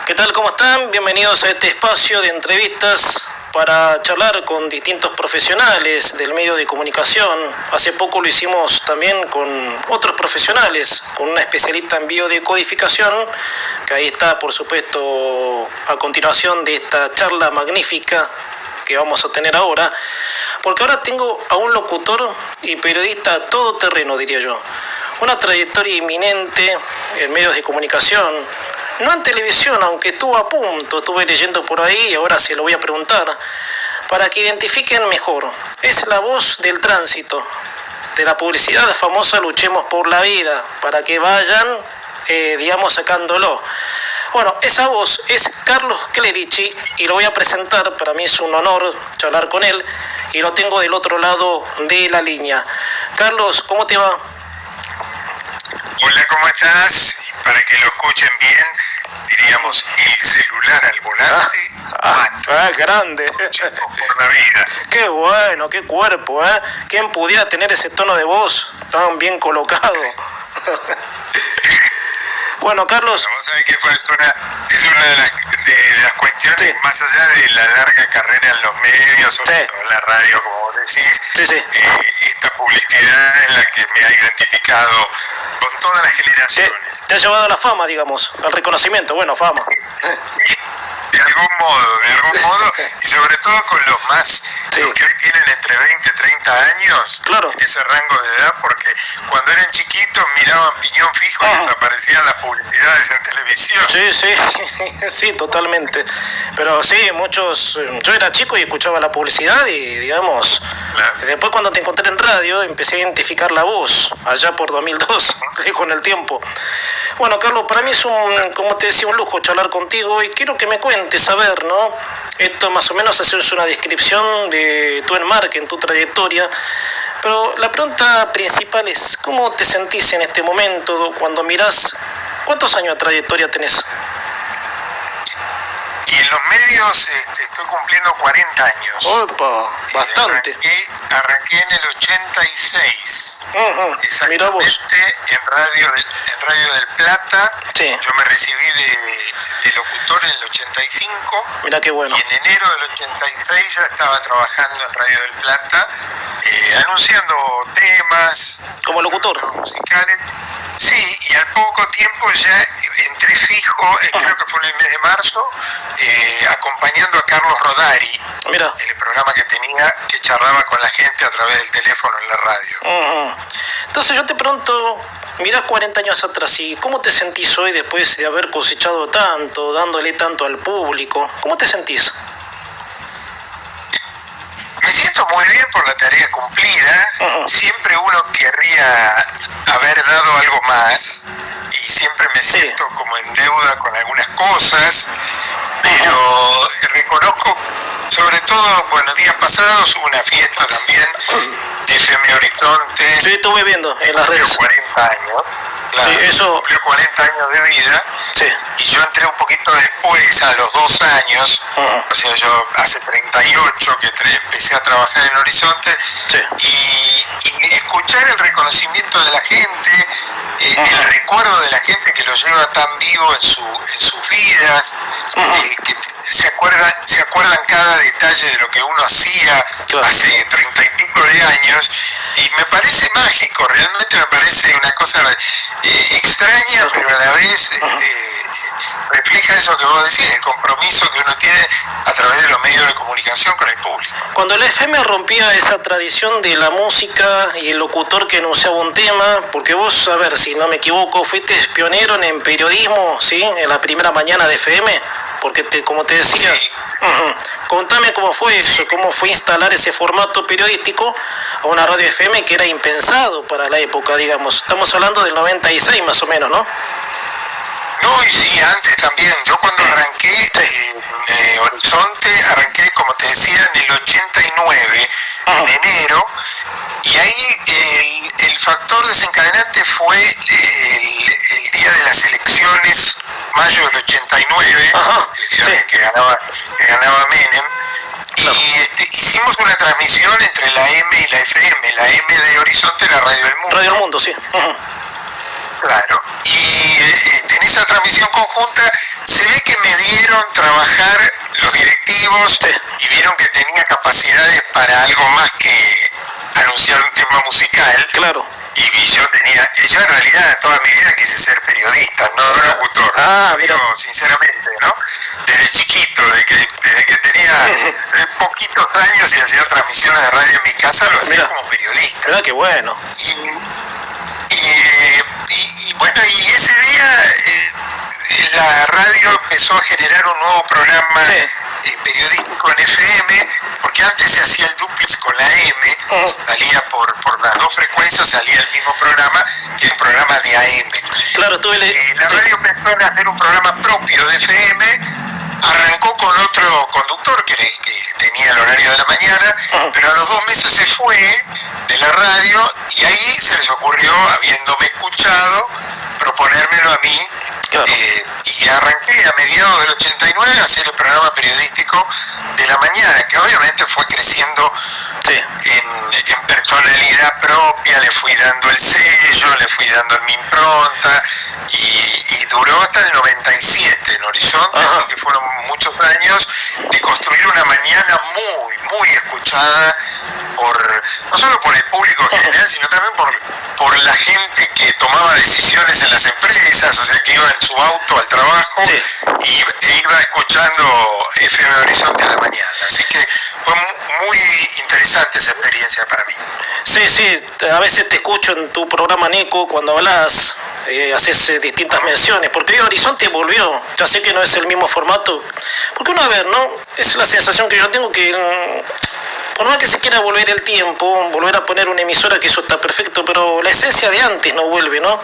¿Qué tal? ¿Cómo están? Bienvenidos a este espacio de entrevistas para charlar con distintos profesionales del medio de comunicación. Hace poco lo hicimos también con otros profesionales, con una especialista en biodecodificación, que ahí está, por supuesto, a continuación de esta charla magnífica que vamos a tener ahora, porque ahora tengo a un locutor y periodista todoterreno, diría yo. Una trayectoria inminente en medios de comunicación, no en televisión, aunque estuvo a punto, estuve leyendo por ahí y ahora se lo voy a preguntar, para que identifiquen mejor. Es la voz del tránsito, de la publicidad famosa Luchemos por la Vida, para que vayan, sacándolo. Bueno, esa voz es Carlos Clerici y lo voy a presentar. Para mí es un honor charlar con él y lo tengo del otro lado de la línea. Carlos, ¿cómo te va? Hola, ¿cómo estás? Para que lo escuchen bien, diríamos el celular al volante. Grande. Por la vida. Qué bueno, qué cuerpo, ¿eh? ¿Quién pudiera tener ese tono de voz tan bien colocado? Bueno, Carlos. Vos sabés que es una de las cuestiones, sí, más allá de la larga carrera en los medios, sobre todo en la radio, como vos decís, esta publicidad en la que me ha identificado con todas las generaciones. Te ha llevado a la fama, digamos, al reconocimiento, fama. De algún modo, y sobre todo con los más, los que hoy tienen entre 20 y 30 años, claro, en ese rango de edad, porque cuando eran chiquitos miraban piñón fijo y desaparecían las publicidades en televisión. Sí, totalmente. Pero sí, muchos, yo era chico y escuchaba la publicidad y, digamos, después cuando te encontré en radio empecé a identificar la voz, allá por 2002, lejos en el tiempo. Bueno, Carlos, para mí es como te decía, un lujo charlar contigo y quiero que me cuentes, saber, ¿no? Esto más o menos hacerse una descripción de tu enmarque, en tu trayectoria, pero la pregunta principal es, ¿cómo te sentís en este momento cuando mirás? ¿Cuántos años de trayectoria tenés? Y en los medios estoy cumpliendo 40 años. ¡Opa! Bastante. Arranqué en el 86. Exactamente. Mira vos. En Radio del Plata. Sí. Yo me recibí de locutor en el 85. Mira qué bueno. Y en enero del 86 ya estaba trabajando en Radio del Plata, anunciando temas. ¿Como locutor? Musicales. Sí, y al poco tiempo ya entré fijo, creo que fue en el mes de marzo, acompañando a Carlos Rodari, mira, en el programa que tenía, que charlaba con la gente a través del teléfono en la radio. Entonces yo te pregunto, mirá 40 años atrás, ¿y cómo te sentís hoy después de haber cosechado tanto, dándole tanto al público? ¿Cómo te sentís? Me siento muy bien por la tarea cumplida. Siempre uno querría haber dado algo más y siempre me siento como en deuda con algunas cosas, pero reconozco, sobre todo, días pasados hubo una fiesta también de FM Horizonte. Sí, estuve viendo en las redes. 40 años. Claro, sí, eso cumplió 40 años de vida. Sí. Y yo entré un poquito después, a los 2 años, o sea, yo hace 38 que empecé a trabajar en Horizonte, y escuchar el reconocimiento de la gente, el recuerdo de la gente que lo lleva tan vivo en sus vidas, que se acuerdan cada detalle de lo que uno hacía hace 30 y pico de años, y me parece mágico, realmente me parece una cosa extraña, pero a la vez refleja eso que vos decís, el compromiso que uno tiene a través de los medios de comunicación con el público. Cuando el FM rompía esa tradición de la música y el locutor que anunciaba un tema, porque vos, a ver, si no me equivoco, fuiste pionero en periodismo, ¿sí? En la primera mañana de FM, porque como te decía, contame cómo fue eso, cómo fue instalar ese formato periodístico a una radio FM que era impensado para la época, digamos. Estamos hablando del 96 más o menos, ¿no? No, y sí, antes también. Yo cuando arranqué en Horizonte, arranqué, como te decía, en el 89, en enero, y ahí el factor desencadenante fue el día de las elecciones, mayo del 89, elecciones que ganaba Menem, y hicimos una transmisión entre la M y la FM, la M de Horizonte, la Radio del Mundo. Radio del Mundo, sí. Claro, y en esa transmisión conjunta se ve que me vieron trabajar los directivos y vieron que tenía capacidades para algo más que anunciar un tema musical. Claro. Y yo en realidad toda mi vida quise ser periodista, no locutor. Lo digo sinceramente, ¿no? Desde chiquito, desde que tenía poquitos años y hacía transmisiones de radio en mi casa, lo hacía como periodista. Qué bueno. Y bueno, y ese día la radio empezó a generar un nuevo programa periodístico en FM, porque antes se hacía el duplex con la M, salía por las dos frecuencias, salía el mismo programa, que es un programa de AM. Claro, la radio empezó a hacer un programa propio de FM, arrancó con otro conductor que tenía el horario de la mañana, pero a los 2 meses se fue de la radio y ahí se les ocurrió, habiéndome escuchado, proponérmelo a mí. Claro. Y arranqué a mediados del 89 a hacer el programa periodístico de la mañana, que obviamente fue creciendo en personalidad propia, le fui dando el sello, le fui dando mi impronta y duró hasta el 97 en Horizonte, así que fueron muchos años de construir una mañana muy escuchada no solo por el público en general, sino también por la gente que tomaba decisiones en las empresas, o sea, que iba en su auto al trabajo e iba escuchando FM Horizonte a la mañana. Así que fue muy interesante esa experiencia para mí. Sí, a veces te escucho en tu programa, Nico, cuando hablas, haces distintas menciones, porque hoy Horizonte volvió, ya sé que no es el mismo formato, porque uno, a ver, ¿no? Es la sensación que yo tengo que... Por más que se quiera volver el tiempo, volver a poner una emisora, que eso está perfecto, pero la esencia de antes no vuelve, ¿no?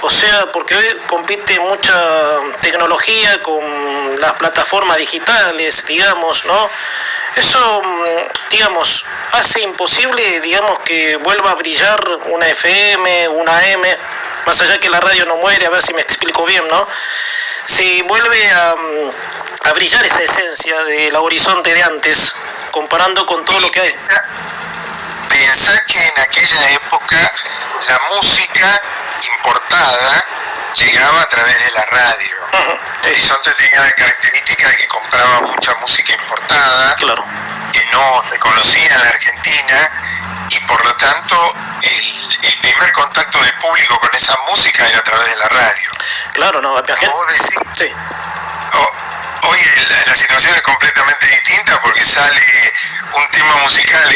O sea, porque hoy compite mucha tecnología con las plataformas digitales, digamos, ¿no? Eso, digamos, hace imposible, digamos, que vuelva a brillar una FM, una AM, más allá que la radio no muere, a ver si me explico bien, ¿no? Si vuelve a brillar esa esencia de la Horizonte de antes, comparando con todo lo que hay. Pensá que en aquella época la música importada llegaba a través de la radio. Horizonte tenía la característica de que compraba mucha música importada, que no se conocía en la Argentina, y por lo tanto el primer contacto del público con esa música era a través de la radio. Claro, no, como vos decís, hoy la situación es completamente distinta porque sale un tema musical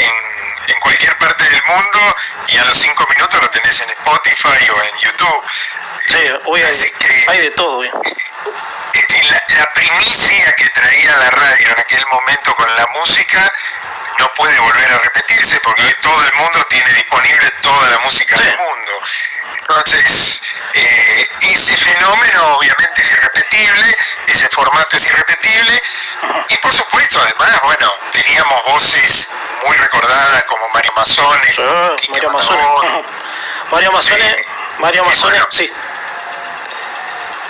en cualquier parte del mundo y a los 5 minutos lo tenés en Spotify o en YouTube. Sí, hoy hay de todo. La primicia que traía la radio en aquel momento con la música no puede volver a repetirse porque hoy todo el mundo tiene disponible toda la música del mundo. Entonces, ese fenómeno obviamente es irrepetible, ese formato es irrepetible, y por supuesto, además, bueno, teníamos voces muy recordadas como Mario Mazzone, Mario Mazzone, sí.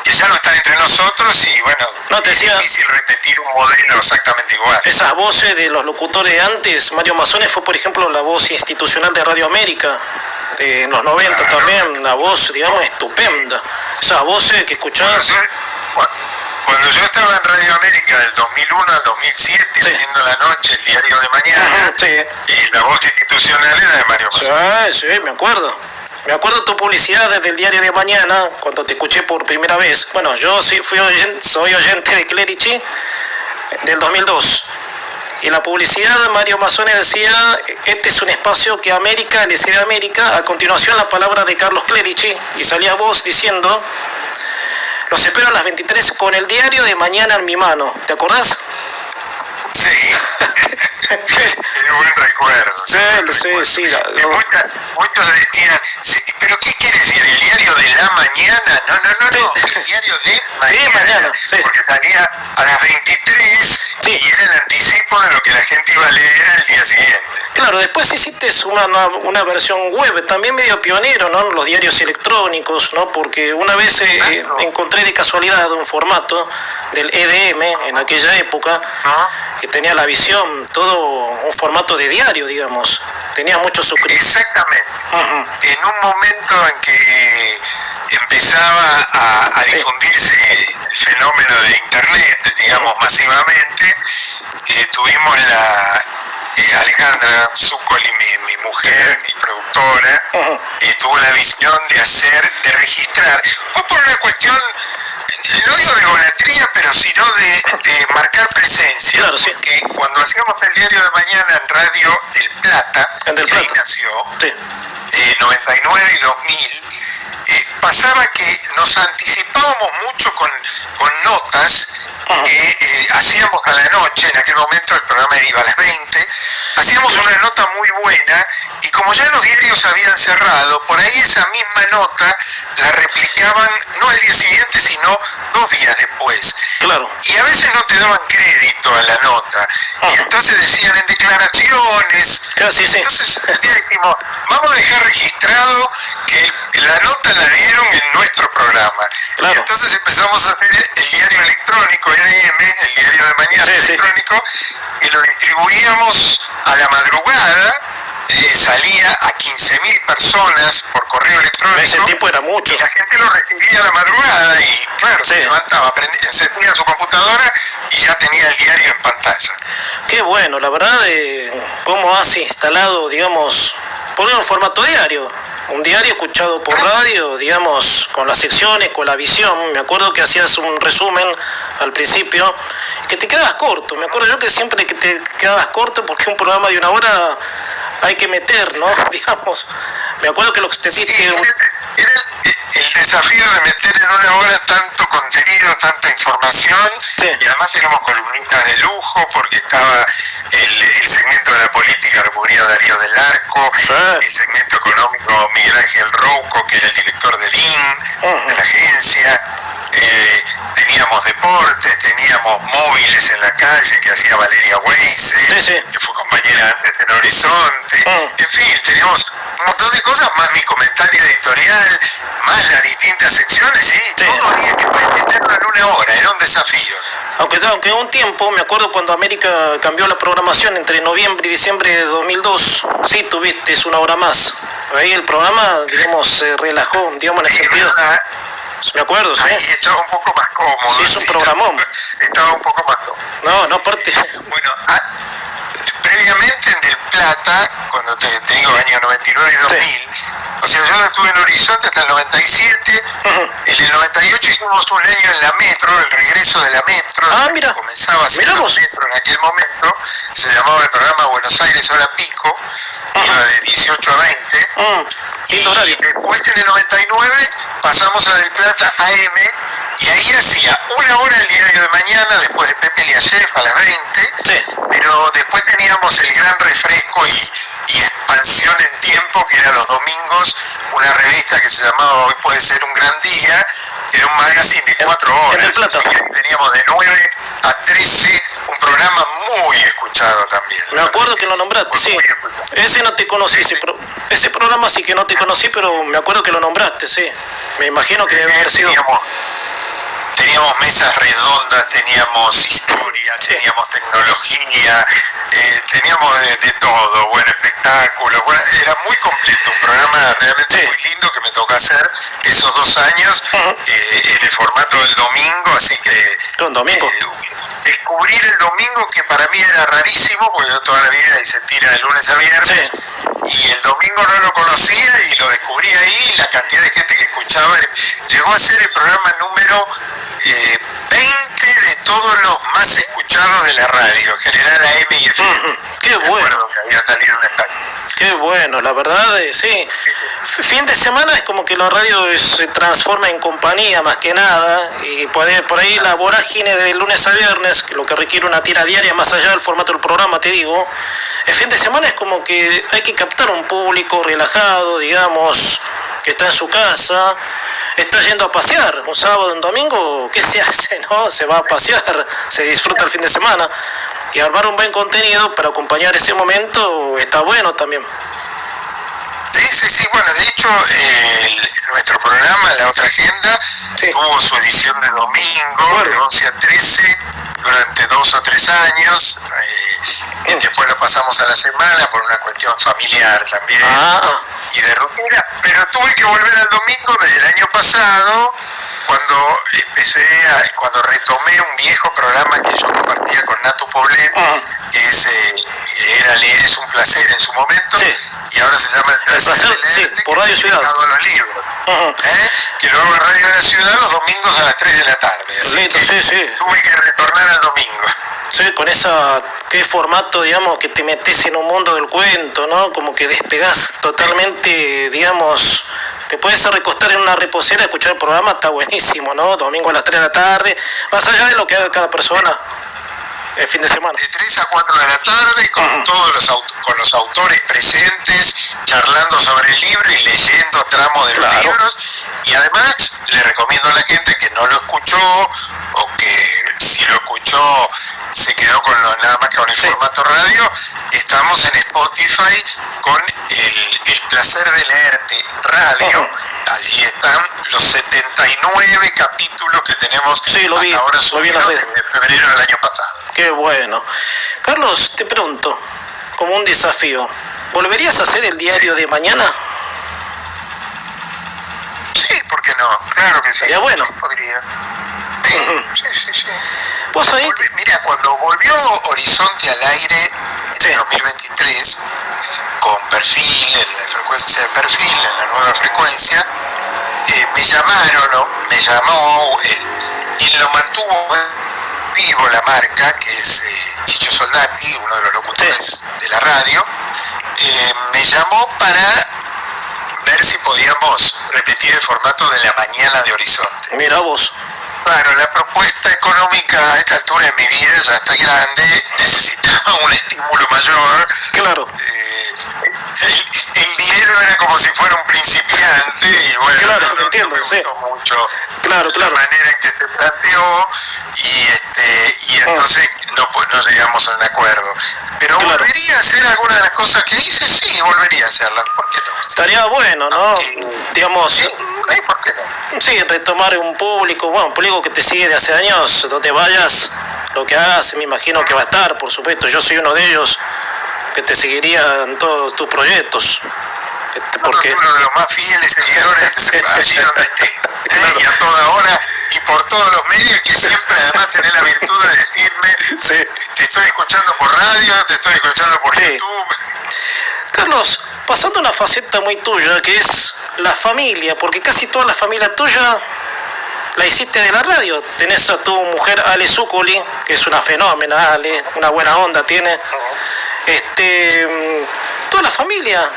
Que ya no está entre nosotros y bueno, es difícil repetir un modelo exactamente igual. Esas voces de los locutores de antes, Mario Mazzone fue por ejemplo la voz institucional de Radio América, en los 90 también, una voz, digamos, estupenda. Esas voces que escuchás... Cuando yo estaba en Radio América del 2001 al 2007, haciendo la noche, el diario de mañana, la voz institucional era de Mario Mazzone. Sí, me acuerdo. Me acuerdo tu publicidad desde el diario de mañana, cuando te escuché por primera vez. Bueno, yo sí soy oyente de Clerici del 2002. Y en la publicidad Mario Mazzone decía, este es un espacio que América, LC de América, a continuación la palabra de Carlos Clerici, y salía vos diciendo, los espero a las 23 con el diario de mañana en mi mano. ¿Te acordás? Sí. Qué buen recuerdo. Sí. Muchos decían, ¿pero qué quiere decir? ¿El diario de la mañana? No, el diario de mañana. Porque salía a las 23 y era el anticipo de lo que la gente iba a leer al día siguiente. Claro, después hiciste una versión web, también medio pionero, ¿no? Los diarios electrónicos, ¿no? Porque una vez encontré de casualidad un formato del EDM en aquella época, que tenía la visión, todo un formato de diario, digamos. Tenía muchos suscriptores. Exactamente. En un momento en que empezaba a difundirse fenómeno de Internet, digamos, masivamente, tuvimos Alejandra Zuccoli, mi mujer, mi productora, tuvo la visión de registrar. Fue por una cuestión, no digo de golatría, pero sino de marcar presencia. Claro, sí. Porque cuando hacíamos el Diario de Mañana en Radio del Plata, que ahí nació, sí. 99 y 2000, pasaba que nos anticipábamos mucho con notas que hacíamos a la noche. En aquel momento el programa iba a las 20, hacíamos una nota muy buena, y como ya los diarios habían cerrado, por ahí esa misma nota la replicaban no al día siguiente, sino 2 días después. Claro. Y a veces no te daban crédito a la nota, y entonces decían en declaraciones. Claro, sí. Entonces dijimos, vamos a dejar registrado que la nota la dieron en nuestro programa. Claro. Y entonces empezamos a hacer el diario electrónico, el Diario de Mañana electrónico, y lo distribuíamos a la madrugada. Salía a 15.000 personas por correo electrónico. En ese tiempo era mucho. Y la gente lo recibía a la madrugada y, claro, se levantaba, encendía su computadora y ya tenía el diario en pantalla. Qué bueno, la verdad, cómo has instalado, digamos, poner un formato diario. Un diario escuchado por radio, digamos, con las secciones, con la visión. Me acuerdo que hacías un resumen al principio, que te quedabas corto. Me acuerdo yo que siempre que te quedabas corto, porque un programa de 1 hora hay que meter, ¿no? Digamos, me acuerdo que lo que te diste... Sí, era el desafío de meter en 1 hora tanto contenido, tanta información, y además tenemos columnistas de lujo, porque estaba el segmento de la política, lo cubría Darío del Arco, el segmento económico Miguel Ángel Rouco, que era el director del IN, de la agencia, teníamos deporte, teníamos móviles en la calle que hacía Valeria Weise, que fue compañera antes en Horizonte, en fin, teníamos un montón de cosas, más mi comentario editorial, más las distintas secciones, todo había que meterlo en 1 hora, era un desafío. Aunque un tiempo, me acuerdo cuando América cambió la programación entre noviembre y diciembre de 2002, sí tuviste 1 hora más. Ahí el programa, digamos, se relajó, digamos, en el sentido... Me acuerdo, sí. Ahí estaba un poco más cómodo. Sí, es un programón. Estaba un poco más cómodo. No, aparte... Bueno, previamente en Del Plata, cuando te digo año 99 y 2000, o sea, yo estuve en Horizonte hasta el 97, en el 98 hicimos un año en la Metro, el regreso de la Metro, mira. Comenzaba a ser la Metro en aquel momento, se llamaba el programa Buenos Aires Hora Pico, iba de 18 a 20, y después en el 99 pasamos a Del Plata AM, y ahí hacía 1 hora el Diario de Mañana, después de Pepe Liayev a las 20, pero después teníamos el gran refresco y expansión en tiempo, que era los domingos, una revista que se llamaba Hoy Puede Ser un Gran Día, que era un magazine de 4 horas. Teníamos de 9 a 13 un programa muy escuchado también. Me acuerdo que lo nombraste, sí. Ese no te conocí, ese programa sí que no te conocí, pero me acuerdo que lo nombraste, sí. Me imagino que debe haber sido... Teníamos mesas redondas, teníamos historia, teníamos tecnología, teníamos de todo, bueno, espectáculos, bueno, era muy completo, un programa realmente muy lindo que me tocó hacer esos 2 años en el formato del domingo, así que... ¿Un domingo? Descubrir el domingo, que para mí era rarísimo, porque yo toda la vida hice tira de lunes a viernes, y el domingo no lo conocía y lo descubrí ahí, la cantidad de gente que escuchaba, llegó a ser el programa número 20 de todos los más escuchados de la radio, general AM y FM. Qué bueno. Que había salido un estadio. Qué bueno, la verdad, sí. Fin de semana es como que la radio se transforma en compañía más que nada, y por ahí la vorágine de lunes a viernes, lo que requiere una tira diaria más allá del formato del programa, te digo, el fin de semana es como que hay que captar un público relajado, digamos, que está en su casa, está yendo a pasear, un sábado, un domingo, ¿qué se hace, no? Se va a pasear, se disfruta el fin de semana, y armar un buen contenido para acompañar ese momento está bueno también. Sí, bueno, de hecho, nuestro programa, La Otra Agenda, tuvo su edición de domingo, de 11 a 13, durante 2 o 3 años, y después lo pasamos a la semana por una cuestión familiar también, y de rutina, pero tuve que volver al domingo desde el año pasado, cuando cuando retomé un viejo programa que yo compartía con Nato Poblet, era Leer es un placer en su momento, y ahora se llama El placer de leerte, por Radio Ciudad. A los libros, que lo hago en Radio de la Ciudad los domingos a las 3 de la tarde. Así que tuve que retornar al domingo. Sí, con qué formato, digamos, que te metes en un mundo del cuento, ¿no? Como que despegás totalmente, digamos, te puedes recostar en una reposera y escuchar el programa, está buenísimo, ¿no? Domingo a las 3 de la tarde, más allá de lo que haga cada persona el fin de semana. De 3 a 4 de la tarde, con todos con los autores presentes, charlando sobre el libro y leyendo tramos de los libros. Y además, le recomiendo a la gente que no lo escuchó, o que si lo escuchó se quedó nada más que con el formato radio, estamos en Spotify con el placer de leerte radio. Allí están los 79 capítulos que tenemos hasta ahora subidos desde febrero del año pasado. Qué bueno. Carlos, te pregunto, como un desafío, ¿volverías a hacer el diario de mañana? Sí, ¿por qué no? Claro que sí. Sería bueno. Podría. Sí. ¿Vos ahí? Mira, cuando volvió Horizonte al aire en 2023, con perfil, en la frecuencia de perfil, en la nueva frecuencia, me llamó, quien lo mantuvo vivo la marca, que es Chicho Soldati, uno de los locutores de la radio, me llamó para ver si podíamos repetir el formato de la mañana de Horizonte. Mira vos. Claro, la propuesta económica a esta altura de mi vida, ya estoy grande, necesitaba un estímulo mayor. Claro. El dinero era como si fuera un principiante, y bueno, claro, no entiendo, me gustó mucho la manera en que se planteó, y entonces no llegamos a un acuerdo. Pero ¿volvería a hacer alguna de las cosas que hice? Sí, volvería a hacerlas, ¿por qué no? Estaría bueno, ¿no? Digamos... Sí, ¿por qué no? Sí, retomar un público que te sigue de hace años, donde vayas, lo que hagas, me imagino que va a estar, por supuesto. Yo soy uno de ellos que te seguiría en todos tus proyectos. Porque uno de los más fieles seguidores allí donde esté, y a toda hora y por todos los medios, que siempre además tenés la virtud de decirme, te estoy escuchando por radio, te estoy escuchando por YouTube. Carlos, pasando a una faceta muy tuya, que es la familia, porque casi toda la familia tuya la hiciste de la radio. Tenés a tu mujer Ale Zúcoli, que es una fenómena, Ale, una buena onda tiene. Toda la familia,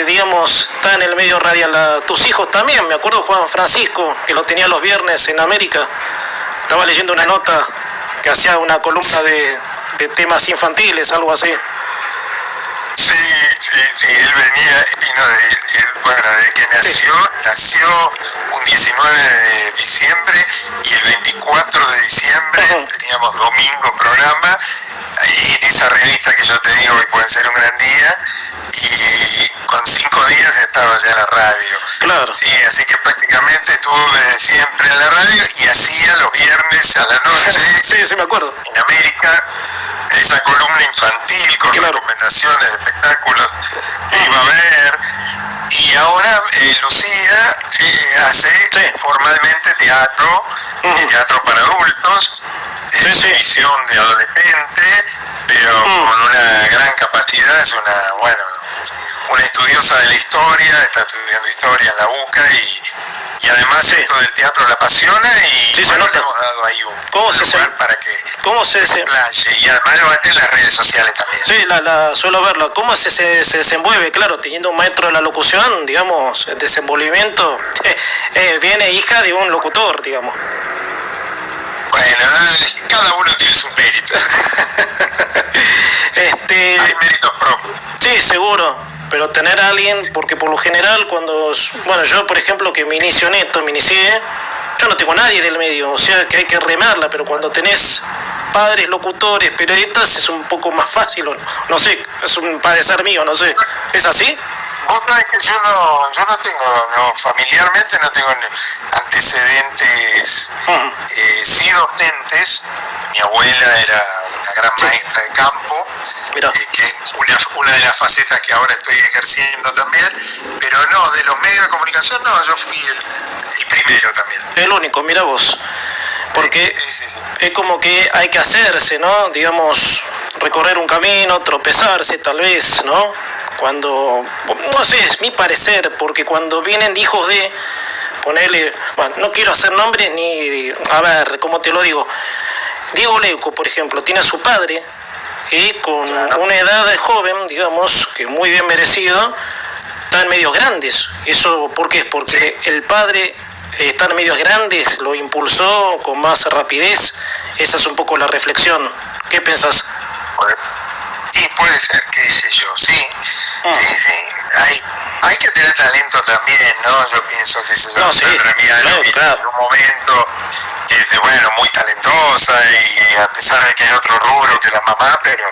digamos, está en el medio radial. Tus hijos también, me acuerdo Juan Francisco, que lo tenía los viernes en América. Estaba leyendo una nota que hacía una columna de temas infantiles, algo así. Sí, él vino desde que nació un 19 de diciembre, y el 24 de diciembre teníamos domingo programa, y en esa revista que yo te digo que puede ser un gran día, y con 5 días estaba ya en la radio. Claro. Sí, así que prácticamente estuvo desde siempre en la radio, y hacía los viernes a la noche sí, me acuerdo. En América, esa columna infantil con recomendaciones de espectáculos que iba a ver. Y ahora Lucía hace formalmente teatro para adultos, es visión de adolescente, pero con una gran capacidad. Es una estudiosa de la historia, está estudiando historia en la UCA, y además esto del teatro la apasiona, y se nota. Le hemos dado ahí un lugar para que se explaye, y además lo hace en las redes sociales también. Sí, suelo verlo. ¿Cómo se desenvuelve? Claro, teniendo un maestro de la locución, digamos, el desenvolvimiento, viene hija de un locutor, digamos. Bueno, cada uno tiene sus méritos. Hay méritos propios. Sí, seguro. Pero tener a alguien, porque por lo general yo por ejemplo que me inicié, yo no tengo a nadie del medio, o sea que hay que remarla, pero cuando tenés padres, locutores, periodistas, es un poco más fácil, no sé, es un padecer mío, no sé, ¿es así? Vos sabés que yo no tengo, familiarmente no tengo antecedentes, sí docentes. Mi abuela era una gran maestra de campo, que es una de las facetas que ahora estoy ejerciendo también, pero no, de los medios de comunicación no, yo fui el primero también. El único, mira vos. Porque sí. Es como que hay que hacerse, ¿no? Digamos, recorrer un camino, tropezarse tal vez, ¿no? Cuando, no sé, es mi parecer, porque cuando vienen hijos de ponerle, bueno, no quiero hacer nombre ni, a ver, ¿cómo te lo digo? Diego Leuco, por ejemplo, tiene a su padre y con una edad joven, digamos, que muy bien merecido, están medios grandes. ¿Eso por qué? Porque el padre... estar en medios grandes lo impulsó con más rapidez. Esa es un poco la reflexión. ¿Qué pensás? Sí, puede ser, qué sé yo, sí. Hay que tener talento también, ¿no? Yo pienso que Sandra Miano en un momento bueno, muy talentosa y a pesar de que hay otro rubro que la mamá, pero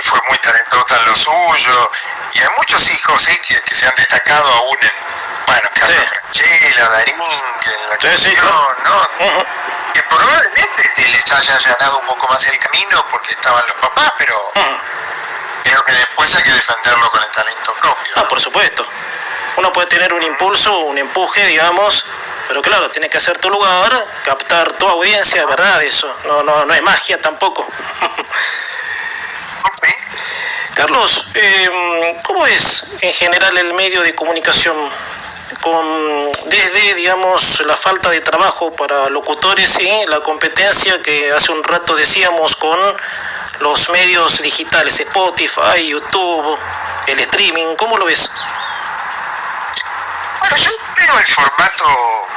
fue muy talentosa en lo suyo. Y hay muchos hijos que se han destacado aún bueno, Carlos Franchella, Darín, que en la canción, ¿no? Que probablemente les haya allanado un poco más el camino porque estaban los papás, pero creo que después hay que defenderlo con el talento propio, ¿no? Por supuesto. Uno puede tener un impulso, un empuje, digamos, pero claro, tienes que hacer tu lugar, captar tu audiencia, ¿verdad? Eso, no es magia tampoco. Sí. Carlos, ¿cómo es en general el medio de comunicación? Desde, digamos, la falta de trabajo para locutores y la competencia que hace un rato decíamos con los medios digitales, Spotify, YouTube, el streaming, ¿cómo lo ves? Bueno, yo veo el formato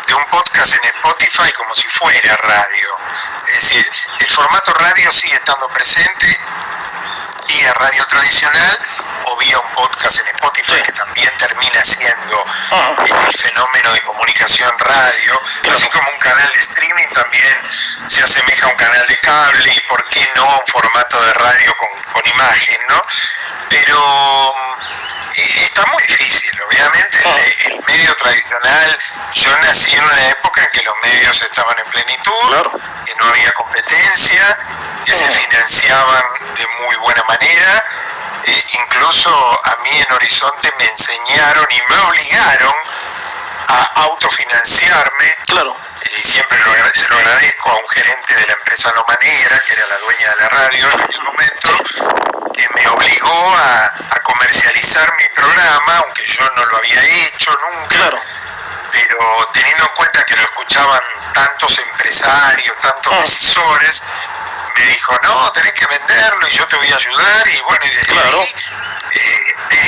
de un podcast en Spotify como si fuera radio. Es decir, el formato radio sigue estando presente vía radio tradicional o vía un podcast en Spotify, que también termina siendo el fenómeno de comunicación radio, así como un canal de streaming también se asemeja a un canal de cable y por qué no un formato de radio con imagen, ¿no? Pero está muy difícil, obviamente. El medio tradicional, yo nací en una época en que los medios estaban en plenitud, que no había competencia, que se financiaban de muy buena manera. Incluso a mí en Horizonte me enseñaron y me obligaron a autofinanciarme. Y siempre se lo agradezco a un gerente de la empresa Loma Negra, que era la dueña de la radio en aquel momento, que me obligó a comercializar mi programa, aunque yo no lo había hecho nunca. Pero teniendo en cuenta que lo escuchaban tantos empresarios, tantos decisores, me dijo, no, tenés que venderlo y yo te voy a ayudar. Y bueno, y desde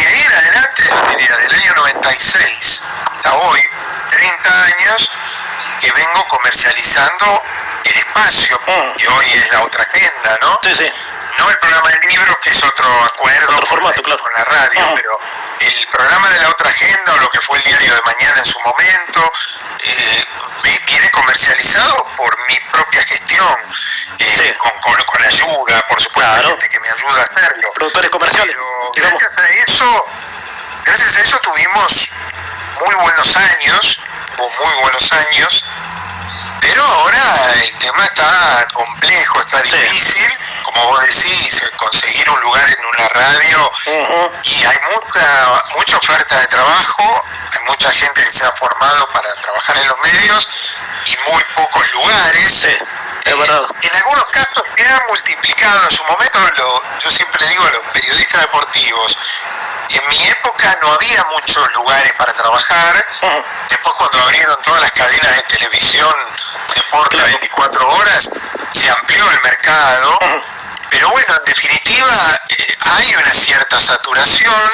ahí en adelante, del año 96 hasta hoy, 30 años, que vengo comercializando el espacio, y hoy es la otra agenda, ¿no? No el programa del libro, que es otro acuerdo con la radio, pero el programa de la otra agenda, o lo que fue el Diario de Mañana en su momento, viene comercializado por mi propia gestión, con ayuda, por supuesto, hay gente que me ayuda a hacerlo. Productores comerciales. Pero gracias a eso tuvimos muy buenos años, pero ahora el tema está complejo, está difícil, como vos decís, conseguir un lugar en una radio, y hay mucha oferta de trabajo, hay mucha gente que se ha formado para trabajar en los medios y muy pocos lugares. En algunos casos se ha multiplicado. En su momento, yo siempre digo a los periodistas deportivos, en mi época no había muchos lugares para trabajar. Después, cuando abrieron todas las cadenas de televisión, deporte 24 horas, se amplió el mercado. Pero bueno, en definitiva, hay una cierta saturación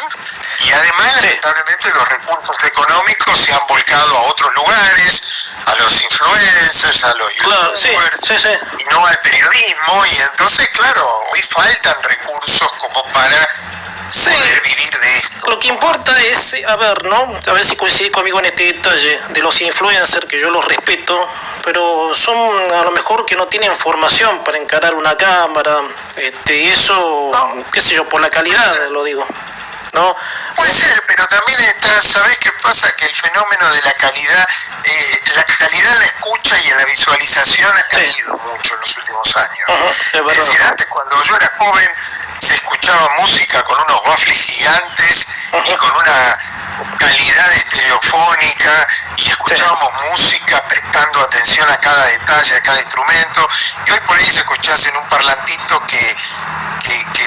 y además, lamentablemente, los recursos económicos se han volcado a otros lugares, a los influencers, a los youtubers, y no al periodismo. Y entonces, claro, hoy faltan recursos como para poder vivir de esto. Lo que importa es, a ver si coincide conmigo en este detalle de los influencers, que yo los respeto, pero son a lo mejor que no tienen formación para encarar una cámara, y eso, qué sé yo, por la calidad lo digo, ¿no? Puede ser, pero también está, ¿sabés qué pasa? Que el fenómeno de la calidad en la escucha y en la visualización ha caído mucho en los últimos años. Es decir, antes cuando yo era joven se escuchaba música con unos baffles gigantes y con una calidad estereofónica, y escuchábamos música prestando atención a cada detalle, a cada instrumento, y hoy por ahí se escuchás en un parlantito que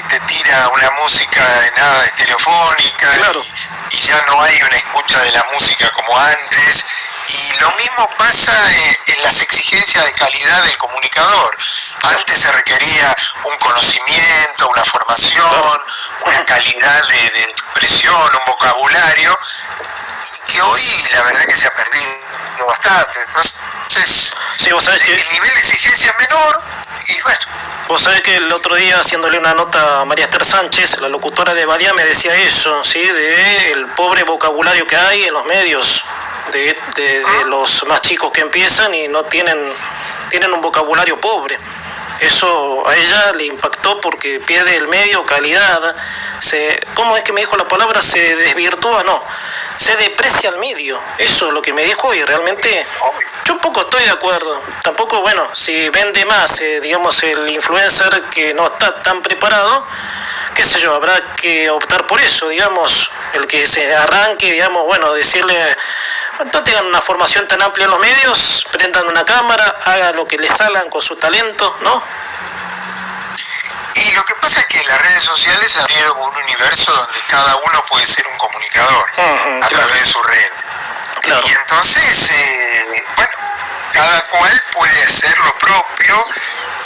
te tira una música nada estereofónica, claro. y ya no hay una escucha de la música como antes, y lo mismo pasa en las exigencias de calidad del comunicador. Antes se requería un conocimiento, una formación, una calidad de expresión, un vocabulario, que hoy la verdad que se ha perdido bastante. Entonces, sí, vos sabés que el nivel de exigencia es menor, y bueno. Vos sabés que el otro día, haciéndole una nota a María Esther Sánchez, la locutora de Badía, me decía eso, ¿sí? De el pobre vocabulario que hay en los medios, de los más chicos que empiezan y no tienen un vocabulario pobre. Eso a ella le impactó porque pierde el medio, calidad, ¿cómo es que me dijo la palabra? Se desvirtúa, no, se deprecia el medio. Eso es lo que me dijo, y realmente yo un poco estoy de acuerdo. Tampoco, bueno, si vende más, digamos, el influencer que no está tan preparado, qué sé yo, habrá que optar por eso, digamos, el que se arranque, digamos, bueno, decirle, no tengan una formación tan amplia en los medios, prendan una cámara, hagan lo que les salgan con su talento, ¿no? Y lo que pasa es que las redes sociales abrieron un universo donde cada uno puede ser un comunicador a través de su red. Claro. Y entonces, bueno, cada cual puede hacer lo propio,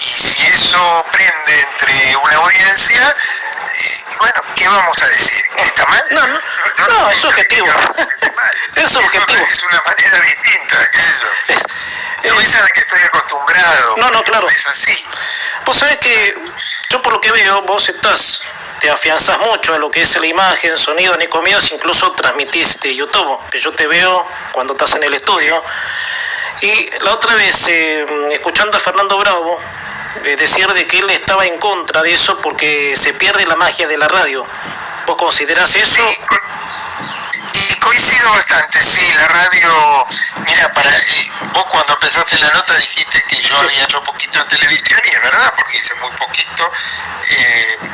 y si eso prende entre una audiencia, bueno, ¿qué vamos a decir? ¿Que está mal? No, es subjetivo. Es subjetivo. Es una manera distinta, qué sé yo. No es a la que estoy acostumbrado. No, claro. Es así. Vos sabés que yo, por lo que veo, vos te afianzás mucho a lo que es la imagen, sonido, ni comidas, incluso transmitís de YouTube, que yo te veo cuando estás en el estudio. Y la otra vez, escuchando a Fernando Bravo, decir de que él estaba en contra de eso porque se pierde la magia de la radio. ¿Vos considerás eso? Sí, y coincido bastante, sí, la radio, mira, vos cuando empezaste la nota dijiste que yo había hecho poquito en televisión, y es verdad, porque hice muy poquito,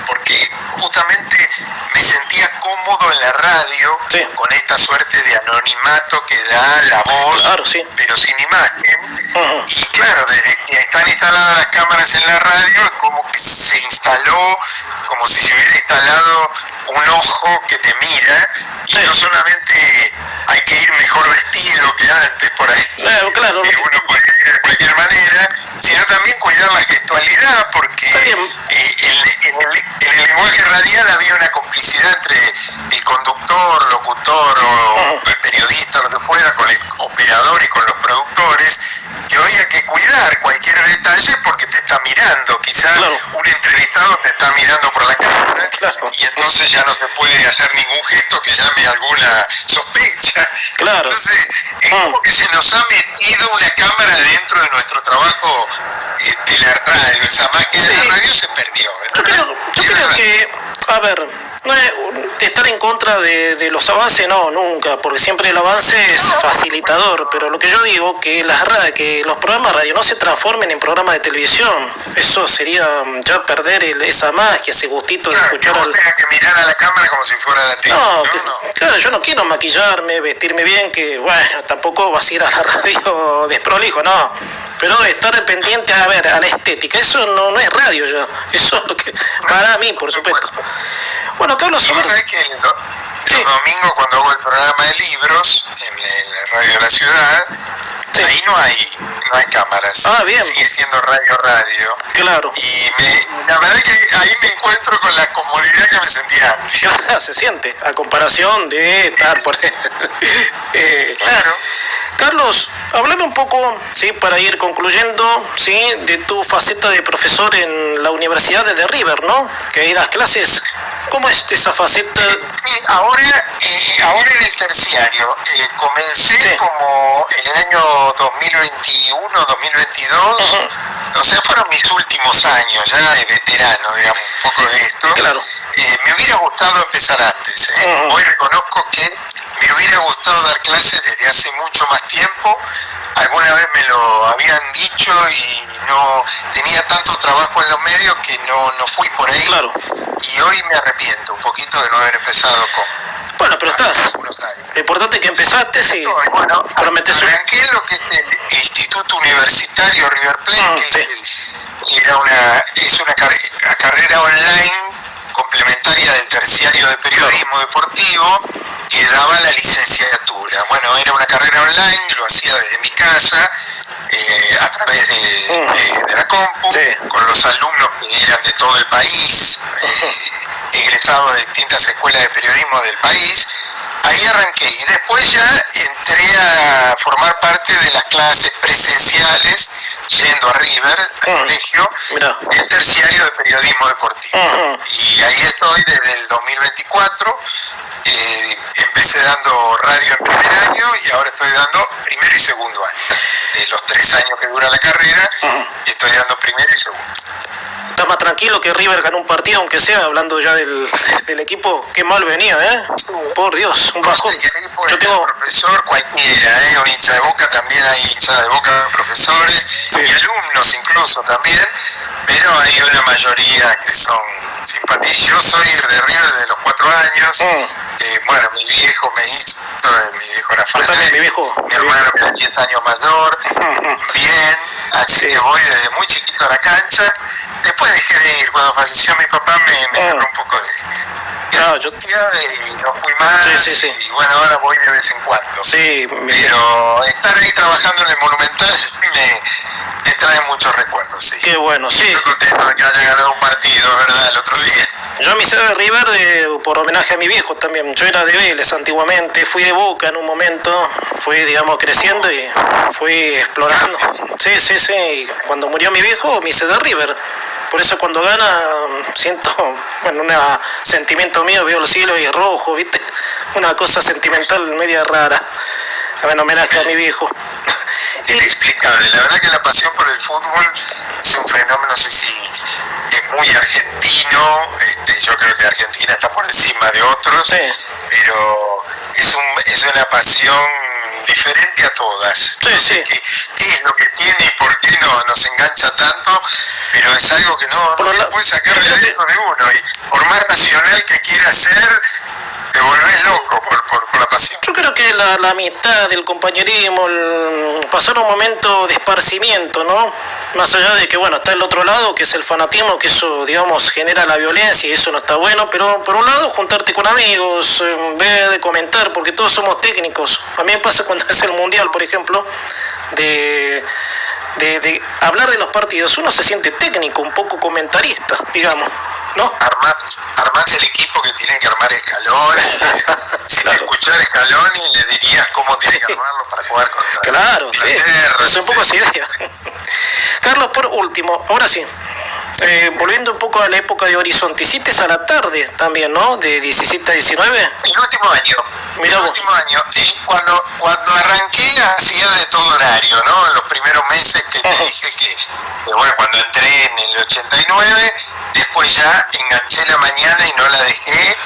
porque justamente me sentía cómodo en la radio, sí, con esta suerte de anonimato que da la voz, claro, sí, pero sin imagen. Y claro, desde que están instaladas las cámaras en la radio, es como que se instaló, como si se hubiera instalado un ojo que te mira, y sí, no solamente hay que ir mejor vestido que antes por ahí, claro, que uno puede ir de cualquier manera, sino también cuidar la gestualidad, porque en el lenguaje radial había una complicidad entre el conductor, locutor o periodista, lo que fuera, con el operador y con los productores, que hoy hay que cuidar cualquier detalle porque te está mirando. Quizás un entrevistado te está mirando por la cámara, y entonces ya no se puede hacer ningún gesto que llame alguna sospecha. Entonces es como que se nos ha metido una cámara dentro de nuestro trabajo de la radio. Esa magia de la radio se perdió. Yo creo que, a ver, no es estar en contra de los avances, no, nunca, porque siempre el avance es facilitador, pero lo que yo digo, que los programas de radio no se transformen en programas de televisión, eso sería ya perder esa magia, ese gustito de escuchar al... que mirar a la cámara como si fuera la tele. Claro, yo no quiero maquillarme, vestirme bien, que bueno, tampoco vas a ir a la radio desprolijo, no, pero estar pendiente a la estética, eso no es radio ya, eso es lo que, para mí, por supuesto. Bueno, Carlos, y vos sabés que los domingos, cuando hago el programa de libros en la radio de la ciudad, ahí no hay cámaras. Bien. Sigue siendo radio. Claro. Y la verdad que ahí me encuentro con la comodidad que me sentía antes. Claro, se siente, a comparación de estar por claro. Carlos, háblame un poco, sí, para ir concluyendo, sí, de tu faceta de profesor en la Universidad de River, ¿no? Que ahí das clases. ¿Cómo es esa faceta? Sí, ahora en el terciario. Comencé como en el año 2021, 2022. O sea, fueron mis últimos años ya de veterano, digamos, un poco de esto. Claro. Me hubiera gustado empezar antes. Hoy reconozco que me hubiera gustado dar clases desde hace mucho más tiempo. Alguna vez me lo habían dicho y no tenía tanto trabajo en los medios que no fui por ahí. Claro. Y hoy me arrepiento un poquito de no haber empezado con... Bueno, pero estás. Lo importante es que empezaste, sí. Bueno, arranqué lo que es el Instituto Universitario River Plate, que es una carrera online complementaria del terciario de periodismo deportivo que daba la licenciatura. Bueno, era una carrera online, lo hacía desde mi casa, a través de la compu, con los alumnos que eran de todo el país, egresados de distintas escuelas de periodismo del país. Ahí arranqué y después ya entré a formar parte de las clases presenciales, yendo a River, al colegio, del terciario de periodismo deportivo. Y ahí estoy desde el 2024, empecé dando radio en primer año y ahora estoy dando primero y segundo año. De los 3 años que dura la carrera, estoy dando primero y segundo. ¿Estás más tranquilo que River ganó un partido, aunque sea, hablando ya del equipo? Qué mal venía, Por Dios, un bajón. Yo tengo profesor cualquiera, un hincha de Boca, también hay hinchas de Boca, profesores y alumnos incluso también, pero hay una mayoría que son simpáticos. Yo soy de River desde los 4 años. Bueno, mi viejo me hizo, mi viejo era fanático, mi hermano que era 10 años mayor, bien, así que voy desde muy chiquito a la cancha. Después dejé de ir, cuando falleció mi papá me agarró un poco de y no fui más, y bueno, ahora voy de vez en cuando. Pero estar ahí trabajando en el Monumental me trae muchos recuerdos, Qué bueno, Estoy contento de que haya ganado un partido, ¿verdad?, el otro día. Yo me hice de River por homenaje a mi viejo también. Yo era de Vélez antiguamente, fui de Boca en un momento, fui, digamos, creciendo y fui explorando. Y cuando murió mi viejo me hice de River. Por eso cuando gana siento, bueno, un sentimiento mío, veo los cielos y rojo, ¿viste? Una cosa sentimental media rara, en homenaje a mi viejo. Inexplicable, la verdad que la pasión por el fútbol es un fenómeno, no sé si es muy argentino, yo creo que Argentina está por encima de otros, pero es una pasión diferente a todas. ¿Qué es lo que tiene y por qué nos engancha tanto? Pero es algo que no se puede sacar de dentro de uno, y por más nacional que quiera ser, te volvés loco por la pasión. Yo creo que la mitad del compañerismo, pasar un momento de esparcimiento, ¿no? Más allá de que, bueno, está el otro lado, que es el fanatismo, que eso, digamos, genera la violencia y eso no está bueno, pero por un lado, juntarte con amigos, ver, comentar, porque todos somos técnicos. A mí me pasa cuando es el Mundial, por ejemplo, de hablar de los partidos, uno se siente técnico, un poco comentarista, digamos, ¿no? Armás el equipo que tiene que armar Scaloni. Si te escuchara Scaloni le dirías cómo tiene que armarlo para jugar contra Claro, es un poco esa idea. Carlos, por último, ahora sí, volviendo un poco a la época de Horizonte, hiciste a la tarde también, ¿no? De 17 a 19. El último año. Y cuando arranqué hacía de todo horario, ¿no? En los primeros meses que te dije que bueno, cuando entré en el 89, después ya enganché la mañana y no la dejé,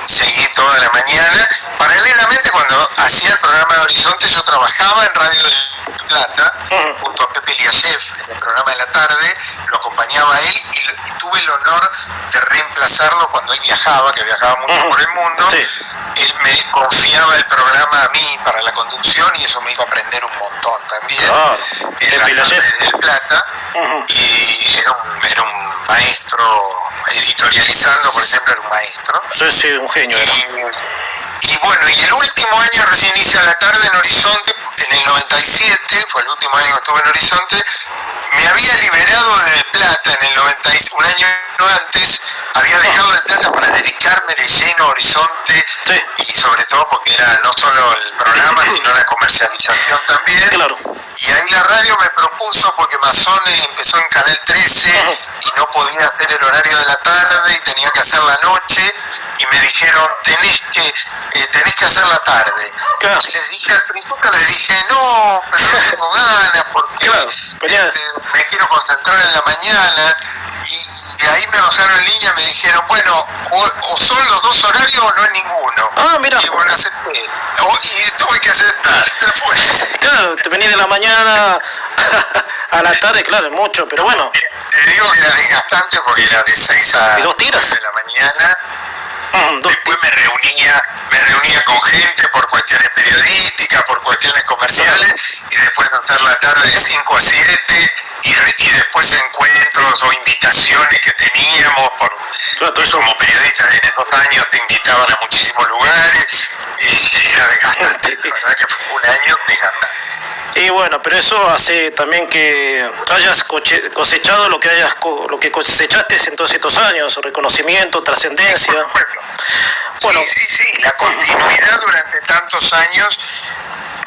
seguí toda la mañana. Paralelamente, cuando hacía el programa de Horizonte, yo trabajaba en Radio del Plata, junto a Pepe Liayev, en el programa de la tarde, lo acompañaba a él y tuve el honor de reemplazarlo cuando él viajaba, que viajaba mucho por el mundo. Él me confiaba el programa a mí para la conducción y eso me hizo aprender un montón también. En la tarde del Plata, y era un maestro, editorializando, por ejemplo, era un maestro. Sí, un genio era. Y bueno, y el último año recién inicia la tarde en Horizonte, en el 97, fue el último año que estuve en Horizonte. Me había liberado de Plata en el 96, un año antes, había dejado de Plata para dedicarme de lleno a Horizonte, y sobre todo porque era no solo el programa, sino la comercialización también. Y ahí la radio me propuso, porque Mazzone empezó en Canal 13 y no podía hacer el horario de la tarde y tenía que hacer la noche, y me dijeron, tenés que hacer la tarde. Y les dije, al principio les dije, no, pero no tengo ganas, porque me quiero concentrar en la mañana, y ahí me bajaron en línea, me dijeron, bueno, o son los dos horarios o no es ninguno. Ah, mira. Y bueno, acepté. Y tuve que aceptar. Después. Claro, te venís de la mañana a la tarde, claro, es mucho, pero bueno. Te digo que era desgastante porque era de 6 a 2 tiras de la mañana. Después me reunía con gente por cuestiones periodísticas, por cuestiones comerciales, y después de estar la tarde de 5 a 7, y después encuentros o invitaciones que teníamos, como periodistas en esos años te invitaban a muchísimos lugares, y era desgastante, la verdad que fue un año desgastante. Y bueno, pero eso hace también que hayas cosechado lo que cosechaste en todos estos años, reconocimiento, trascendencia. Bueno. Sí, la continuidad durante tantos años.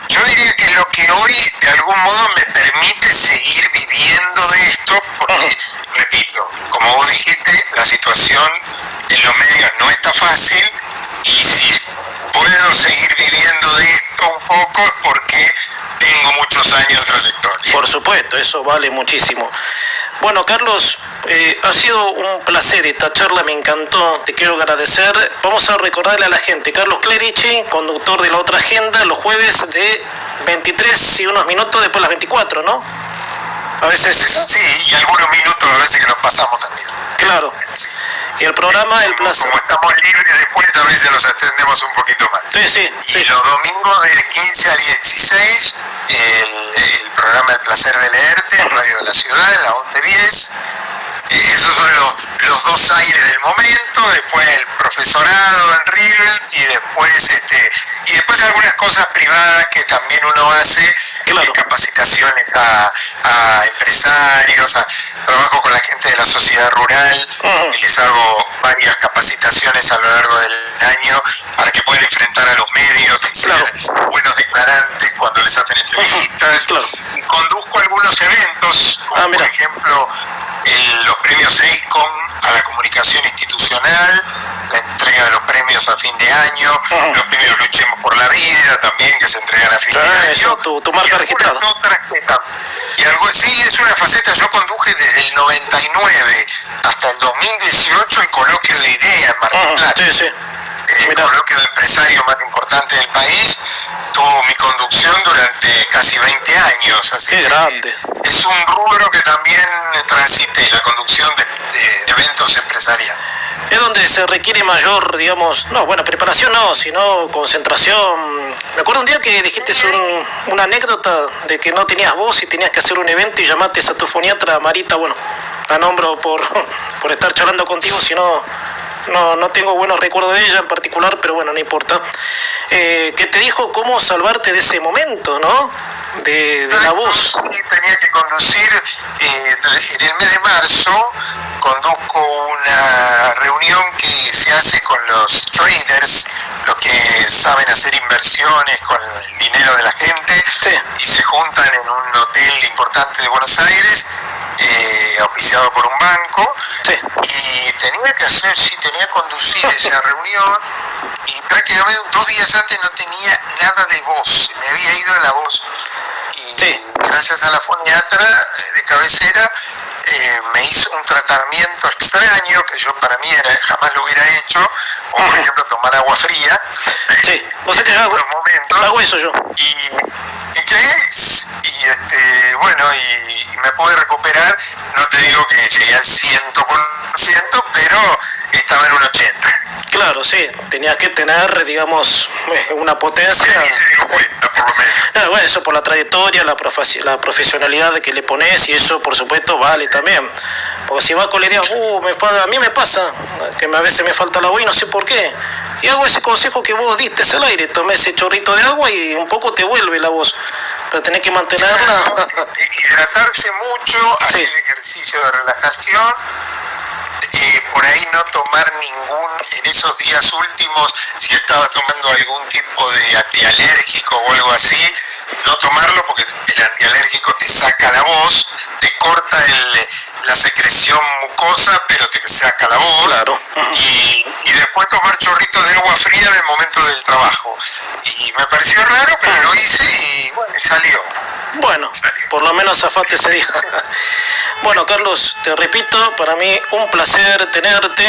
Yo diría que lo que hoy de algún modo me permite seguir viviendo de esto, porque, repito, como vos dijiste, la situación en los medios no está fácil, y si puedo seguir viviendo de esto un poco porque tengo muchos años de trayectoria. Por supuesto, eso vale muchísimo. Bueno, Carlos, ha sido un placer esta charla, me encantó, te quiero agradecer. Vamos a recordarle a la gente, Carlos Clerici, conductor de La Otra Agenda, los jueves de 23 y unos minutos después de las 24, ¿no? A veces... Sí, y algunos minutos a veces que nos pasamos también. Claro. Sí. Y el programa, el placer. Como estamos libres después, a veces nos extendemos un poquito más. Sí. Y los domingos de 15 a 16, el programa El Placer de Leerte, en Radio de la Ciudad, en la 1110. Esos son los dos aires del momento, después el profesorado en River, y después algunas cosas privadas que también uno hace, claro. Capacitaciones a empresarios, trabajo con la gente de la sociedad rural, y les hago varias capacitaciones a lo largo del año para que puedan enfrentar a los medios y ser buenos declarantes cuando les hacen entrevistas. Y conduzco algunos eventos, como por ejemplo los premios EICON a la comunicación institucional, la entrega de los premios a fin de año, los premios Luchemos por la Vida también, que se entregan a fin de año. Eso, tu marca registrada. Sí, es una faceta. Yo conduje desde el 99 hasta el 2018 el coloquio de ideas en Mar del Plata. El coloquio de empresarios más importante del país. Tuvo mi conducción durante casi 20 años. Así ¡qué grande! Es un rubro que también transité, la conducción de eventos empresariales. Es donde se requiere mayor, preparación no, sino concentración. Me acuerdo un día que dijiste una anécdota de que no tenías voz y tenías que hacer un evento y llamaste a tu foniatra Marita, la nombro por estar charlando contigo, si no tengo buenos recuerdos de ella en particular, pero bueno, no importa. Que te dijo cómo salvarte de ese momento, ¿no? De la voz. Sí, tenía que conducir, en el mes de marzo, conduzco una reunión que se hace con los traders, los que saben hacer inversiones con el dinero de la gente, y se juntan en un hotel importante de Buenos Aires, auspiciado por un banco, y tenía que conducir esa reunión, y prácticamente 2 días antes no tenía nada de voz, me había ido la voz, y gracias a la foniatra de cabecera me hizo un tratamiento extraño que yo para mí jamás lo hubiera hecho, como por ejemplo tomar agua fría. Vos sabés que hago eso yo. Y me pude recuperar, no te digo que llegué al 100%, pero estaba en un 80%. Claro, sí, tenías que tener, una potencia. Sí, por lo menos. Bueno, eso por la trayectoria, la profesionalidad que le pones, y eso por supuesto vale también. Porque si vas con la idea, a mí me pasa que a veces me falta la voz y no sé por qué. Y hago ese consejo que vos diste al aire, tomé ese chorrito de agua y un poco te vuelve la voz. Pero tenés que mantenerla. Hidratarse mucho, hacer ejercicio de relajación. Por ahí no tomar en esos días últimos, si estabas tomando algún tipo de antialérgico o algo así, no tomarlo porque el antialérgico te saca la voz, te corta la secreción mucosa, pero te saca la voz. Claro. Y después tomar chorritos de agua fría en el momento del trabajo. Y me pareció raro, pero lo hice y salió. Bueno, por lo menos zafaste ese día. Bueno, Carlos, te repito, para mí un placer tenerte.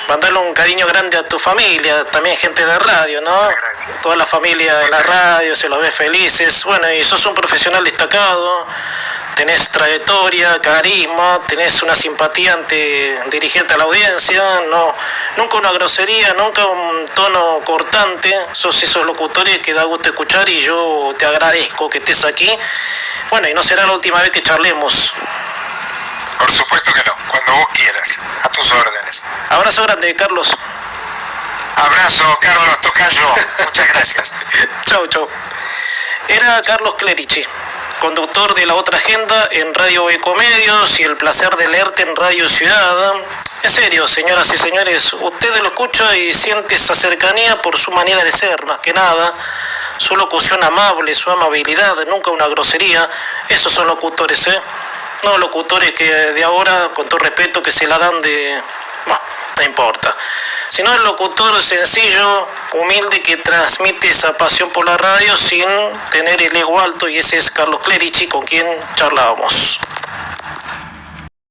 Mandarle un cariño grande a tu familia, también gente de radio, ¿no? Toda la familia de la radio, se los ve felices. Bueno, y sos un profesional destacado, tenés trayectoria, carisma, tenés una simpatía ante dirigente a la audiencia, no, nunca una grosería, nunca un tono cortante. Sos esos locutores que da gusto escuchar y yo te agradezco que estés aquí. Bueno, y no será la última vez que charlemos. Por supuesto que no, cuando vos quieras, a tus órdenes. Abrazo grande, Carlos. Abrazo, Carlos Tocayo, muchas gracias. Chau, chau. Era Carlos Clerici, conductor de La Otra Agenda en Radio Ecomedios y El Placer de Leerte en Radio Ciudad. En serio, señoras y señores, usted lo escucha y siente esa cercanía por su manera de ser, más que nada. Su locución amable, su amabilidad, nunca una grosería. Esos son locutores, No locutores que de ahora, con todo respeto, que se la dan de... Bueno, no importa. Sino el locutor sencillo, humilde, que transmite esa pasión por la radio sin tener el ego alto, y ese es Carlos Clerici, con quien charlábamos.